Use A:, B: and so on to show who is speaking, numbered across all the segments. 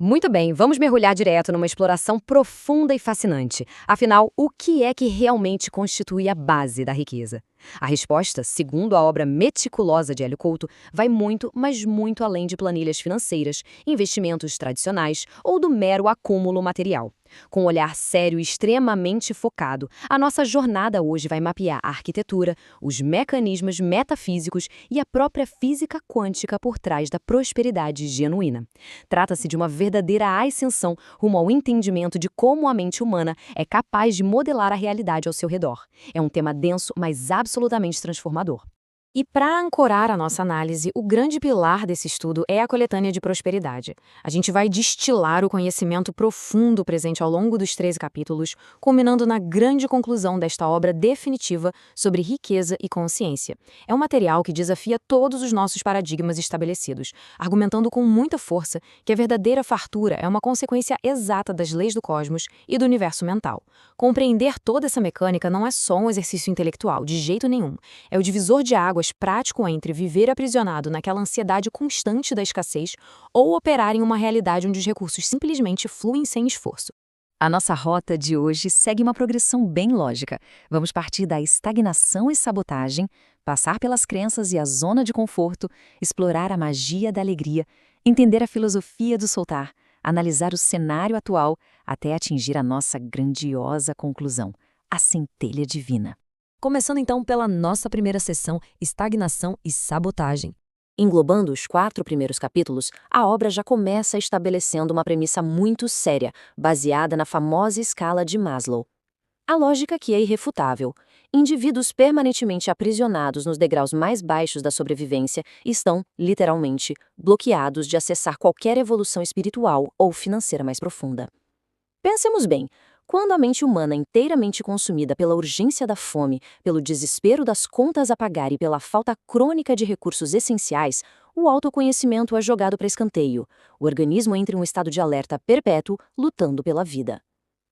A: Muito bem, vamos mergulhar direto numa exploração profunda e fascinante. Afinal, o que é que realmente constitui a base da riqueza? A resposta, segundo a obra meticulosa de Hélio Couto, vai muito, mas muito além de planilhas financeiras, investimentos tradicionais ou do mero acúmulo material. Com um olhar sério e extremamente focado, a nossa jornada hoje vai mapear a arquitetura, os mecanismos metafísicos e a própria física quântica por trás da prosperidade genuína. Trata-se de uma verdadeira ascensão rumo ao entendimento de como a mente humana é capaz de modelar a realidade ao seu redor. É um tema denso, mas absolutamente transformador. E para ancorar a nossa análise, o grande pilar desse estudo é a coletânea de prosperidade. A gente vai destilar o conhecimento profundo presente ao longo dos 13 capítulos, culminando na grande conclusão desta obra definitiva sobre riqueza e consciência. É um material que desafia todos os nossos paradigmas estabelecidos, argumentando com muita força que a verdadeira fartura é uma consequência exata das leis do cosmos e do universo mental. Compreender toda essa mecânica não é só um exercício intelectual, de jeito nenhum. É o divisor de águas prático entre viver aprisionado naquela ansiedade constante da escassez ou operar em uma realidade onde os recursos simplesmente fluem sem esforço. A nossa rota de hoje segue uma progressão bem lógica. Vamos partir da estagnação e sabotagem, passar pelas crenças e a zona de conforto, explorar a magia da alegria, entender a filosofia do soltar, analisar o cenário atual até atingir a nossa grandiosa conclusão, a centelha divina. Começando então pela nossa primeira sessão, estagnação e sabotagem. Englobando os 4 primeiros capítulos, a obra já começa estabelecendo uma premissa muito séria, baseada na famosa escala de Maslow. A lógica aqui é irrefutável. Indivíduos permanentemente aprisionados nos degraus mais baixos da sobrevivência estão, literalmente, bloqueados de acessar qualquer evolução espiritual ou financeira mais profunda. Pensemos bem. Quando a mente humana é inteiramente consumida pela urgência da fome, pelo desespero das contas a pagar e pela falta crônica de recursos essenciais, o autoconhecimento é jogado para escanteio. O organismo entra em um estado de alerta perpétuo, lutando pela vida.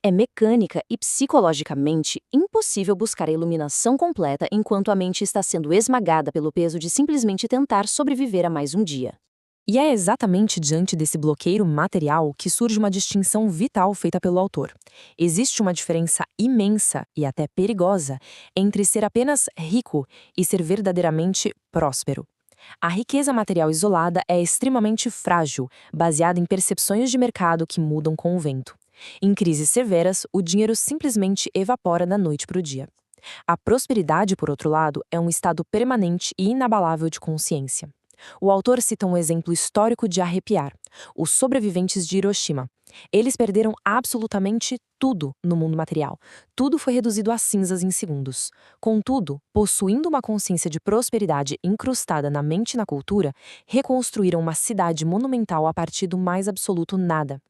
A: É mecânica e psicologicamente impossível buscar a iluminação completa enquanto a mente está sendo esmagada pelo peso de simplesmente tentar sobreviver a mais um dia. E é exatamente diante desse bloqueio material que surge uma distinção vital feita pelo autor. Existe uma diferença imensa e até perigosa entre ser apenas rico e ser verdadeiramente próspero. A riqueza material isolada é extremamente frágil, baseada em percepções de mercado que mudam com o vento. Em crises severas, o dinheiro simplesmente evapora da noite para o dia. A prosperidade, por outro lado, é um estado permanente e inabalável de consciência. O autor cita um exemplo histórico de arrepiar: os sobreviventes de Hiroshima. Eles perderam absolutamente tudo no mundo material. Tudo foi reduzido a cinzas em segundos. Contudo, possuindo uma consciência de prosperidade incrustada na mente e na cultura, reconstruíram uma cidade monumental a partir do mais absoluto nada.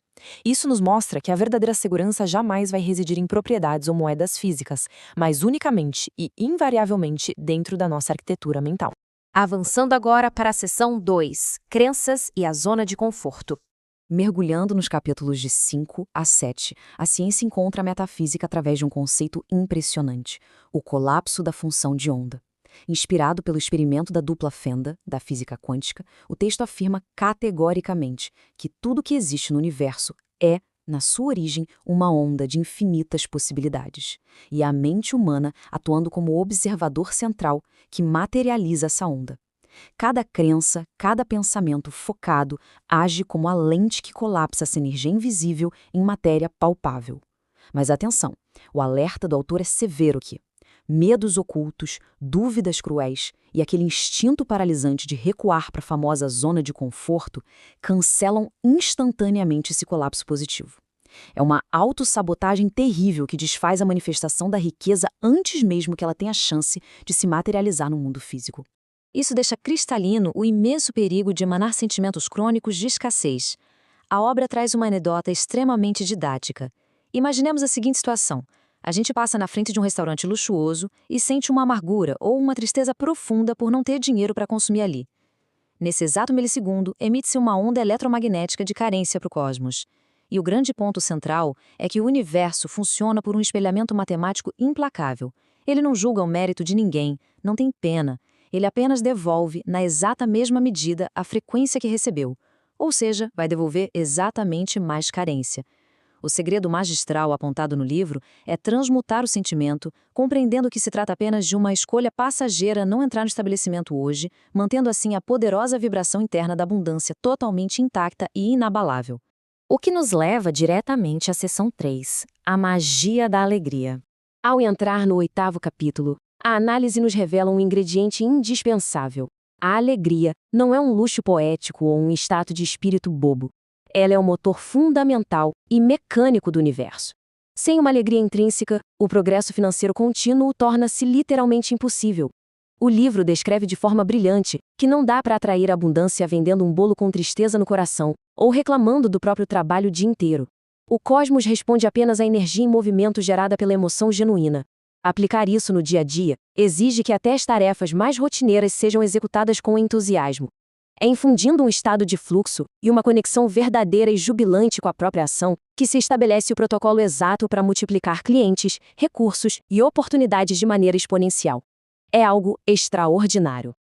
A: Isso nos mostra que a verdadeira segurança jamais vai residir em propriedades ou moedas físicas, mas unicamente e invariavelmente dentro da nossa arquitetura mental. Avançando agora para a seção 2, Crenças e a Zona de Conforto. Mergulhando nos capítulos de 5 a 7, a ciência encontra a metafísica através de um conceito impressionante: o colapso da função de onda. Inspirado pelo experimento da dupla fenda, da física quântica, o texto afirma categoricamente que tudo que existe no universo é, na sua origem, uma onda de infinitas possibilidades. E é a mente humana atuando como observador central que materializa essa onda. Cada crença, cada pensamento focado age como a lente que colapsa essa energia invisível em matéria palpável. Mas atenção, o alerta do autor é severo aqui. Medos ocultos, dúvidas cruéis e aquele instinto paralisante de recuar para a famosa zona de conforto cancelam instantaneamente esse colapso positivo. É uma autossabotagem terrível que desfaz a manifestação da riqueza antes mesmo que ela tenha chance de se materializar no mundo físico. Isso deixa cristalino o imenso perigo de emanar sentimentos crônicos de escassez. A obra traz uma anedota extremamente didática. Imaginemos a seguinte situação. A gente passa na frente de um restaurante luxuoso e sente uma amargura ou uma tristeza profunda por não ter dinheiro para consumir ali. Nesse exato milissegundo, emite-se uma onda eletromagnética de carência para o cosmos. E o grande ponto central é que o universo funciona por um espelhamento matemático implacável. Ele não julga o mérito de ninguém, não tem pena. Ele apenas devolve, na exata mesma medida, a frequência que recebeu. ou seja, vai devolver exatamente mais carência. O segredo magistral apontado no livro é transmutar o sentimento, compreendendo que se trata apenas de uma escolha passageira não entrar no estabelecimento hoje, mantendo assim a poderosa vibração interna da abundância totalmente intacta e inabalável. O que nos leva diretamente à seção 3, a magia da alegria. Ao entrar no 8º capítulo, a análise nos revela um ingrediente indispensável. A alegria não é um luxo poético ou um estado de espírito bobo. Ela é o motor fundamental e mecânico do universo. Sem uma alegria intrínseca, o progresso financeiro contínuo torna-se literalmente impossível. O livro descreve de forma brilhante que não dá para atrair abundância vendendo um bolo com tristeza no coração ou reclamando do próprio trabalho o dia inteiro. O cosmos responde apenas à energia em movimento gerada pela emoção genuína. Aplicar isso no dia a dia exige que até as tarefas mais rotineiras sejam executadas com entusiasmo. É infundindo um estado de fluxo e uma conexão verdadeira e jubilante com a própria ação que se estabelece o protocolo exato para multiplicar clientes, recursos e oportunidades de maneira exponencial. É algo extraordinário.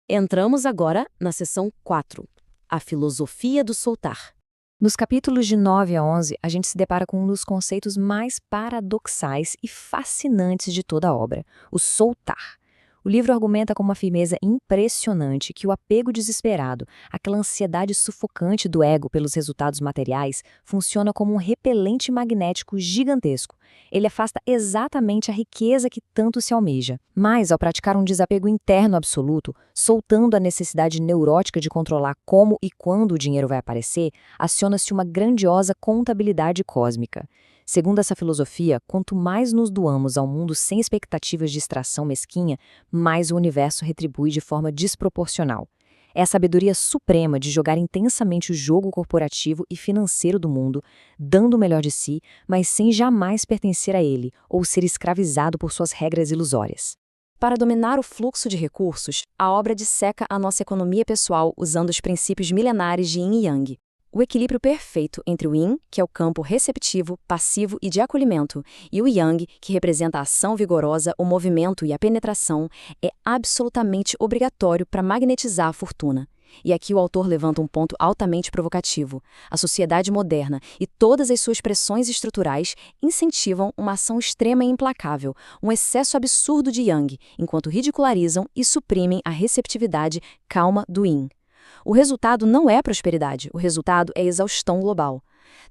A: Entramos agora na seção 4, a filosofia do soltar. Nos capítulos de 9 a 11, a gente se depara com um dos conceitos mais paradoxais e fascinantes de toda a obra, o soltar. O livro argumenta com uma firmeza impressionante que o apego desesperado, aquela ansiedade sufocante do ego pelos resultados materiais, funciona como um repelente magnético gigantesco. Ele afasta exatamente a riqueza que tanto se almeja. Mas, ao praticar um desapego interno absoluto, soltando a necessidade neurótica de controlar como e quando o dinheiro vai aparecer, aciona-se uma grandiosa contabilidade cósmica. Segundo essa filosofia, quanto mais nos doamos ao mundo sem expectativas de extração mesquinha, mais o universo retribui de forma desproporcional. É a sabedoria suprema de jogar intensamente o jogo corporativo e financeiro do mundo, dando o melhor de si, mas sem jamais pertencer a ele ou ser escravizado por suas regras ilusórias. Para dominar o fluxo de recursos, a obra disseca a nossa economia pessoal usando os princípios milenares de Yin e Yang. O equilíbrio perfeito entre o Yin, que é o campo receptivo, passivo e de acolhimento, e o Yang, que representa a ação vigorosa, o movimento e a penetração, é absolutamente obrigatório para magnetizar a fortuna. E aqui o autor levanta um ponto altamente provocativo. A sociedade moderna e todas as suas pressões estruturais incentivam uma ação extrema e implacável, um excesso absurdo de Yang, enquanto ridicularizam e suprimem a receptividade calma do Yin. O resultado não é prosperidade, o resultado é exaustão global.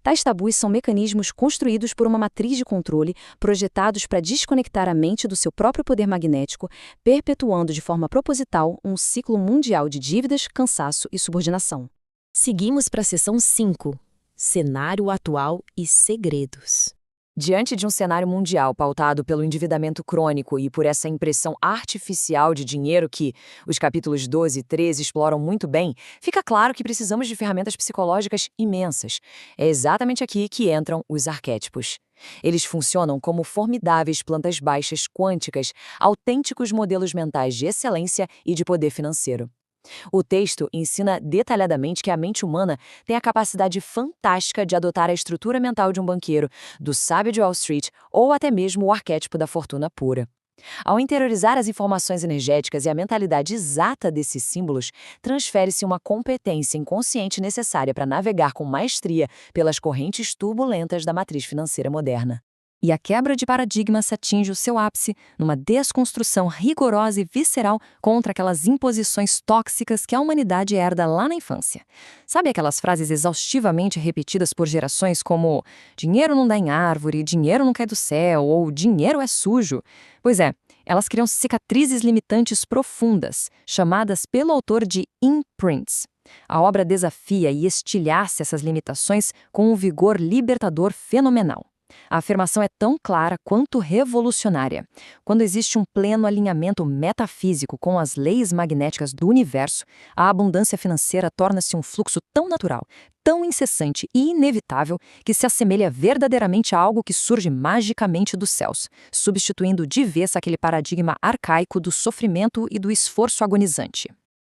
A: Tais tabus são mecanismos construídos por uma matriz de controle, projetados para desconectar a mente do seu próprio poder magnético, perpetuando de forma proposital um ciclo mundial de dívidas, cansaço e subordinação. Seguimos para a seção 5, cenário atual e segredos. Diante de um cenário mundial pautado pelo endividamento crônico e por essa impressão artificial de dinheiro que os capítulos 12 e 13 exploram muito bem, fica claro que precisamos de ferramentas psicológicas imensas. É exatamente aqui que entram os arquétipos. Eles funcionam como formidáveis plantas baixas quânticas, autênticos modelos mentais de excelência e de poder financeiro. O texto ensina detalhadamente que a mente humana tem a capacidade fantástica de adotar a estrutura mental de um banqueiro, do sábio de Wall Street ou até mesmo o arquétipo da fortuna pura. Ao interiorizar as informações energéticas e a mentalidade exata desses símbolos, transfere-se uma competência inconsciente necessária para navegar com maestria pelas correntes turbulentas da matriz financeira moderna. E a quebra de paradigmas atinge o seu ápice numa desconstrução rigorosa e visceral contra aquelas imposições tóxicas que a humanidade herda lá na infância. Sabe aquelas frases exaustivamente repetidas por gerações como dinheiro não dá em árvore, dinheiro não cai do céu ou dinheiro é sujo? Pois é, elas criam cicatrizes limitantes profundas, chamadas pelo autor de imprints. A obra desafia e estilhaça essas limitações com um vigor libertador fenomenal. A afirmação é tão clara quanto revolucionária. Quando existe um pleno alinhamento metafísico com as leis magnéticas do universo, a abundância financeira torna-se um fluxo tão natural, tão incessante e inevitável que se assemelha verdadeiramente a algo que surge magicamente dos céus, substituindo de vez aquele paradigma arcaico do sofrimento e do esforço agonizante.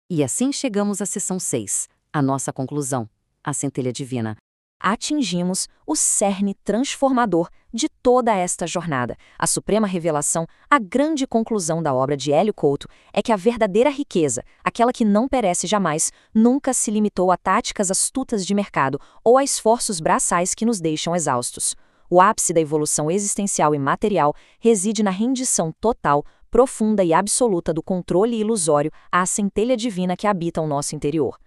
A: E assim chegamos à seção 6, a nossa conclusão, a centelha divina.
B: Atingimos o cerne transformador de toda esta jornada. A suprema revelação, a grande conclusão da obra de Hélio Couto é que a verdadeira riqueza, aquela que não perece jamais, nunca se limitou a táticas astutas de mercado ou a esforços braçais que nos deixam exaustos. O ápice da evolução existencial e material reside na rendição total, profunda e absoluta do controle ilusório à centelha divina que habita o nosso interior.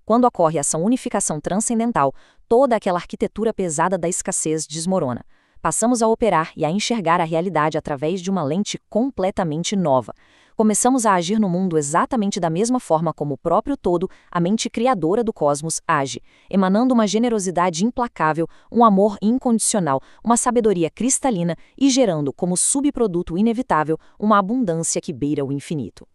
B: Quando ocorre essa unificação transcendental, toda aquela arquitetura pesada da escassez desmorona. Passamos a operar e a enxergar a realidade através de uma lente completamente nova. Começamos a agir no mundo exatamente da mesma forma como o próprio todo, a mente criadora do cosmos, age, emanando uma generosidade implacável, um amor incondicional, uma sabedoria cristalina e gerando como subproduto inevitável uma abundância que beira o infinito.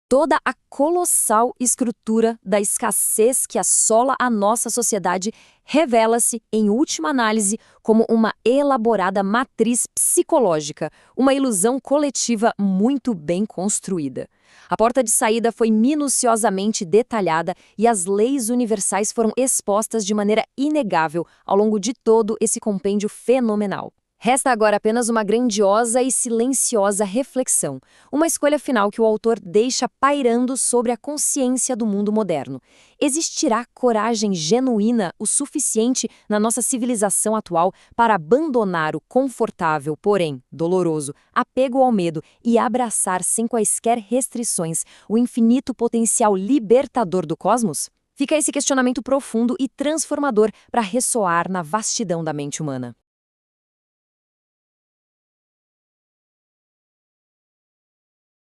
B: Toda a colossal estrutura da escassez que assola a nossa sociedade revela-se, em última análise, como uma elaborada matriz psicológica, uma ilusão coletiva muito bem construída. A porta de saída foi minuciosamente detalhada e as leis universais foram expostas de maneira inegável ao longo de todo esse compêndio fenomenal. Resta agora apenas uma grandiosa e silenciosa reflexão, uma escolha final que o autor deixa pairando sobre a consciência do mundo moderno. Existirá coragem genuína o suficiente na nossa civilização atual para abandonar o confortável, porém doloroso, apego ao medo e abraçar sem quaisquer restrições o infinito potencial libertador do cosmos? Fica esse questionamento profundo e transformador para ressoar na vastidão da mente humana.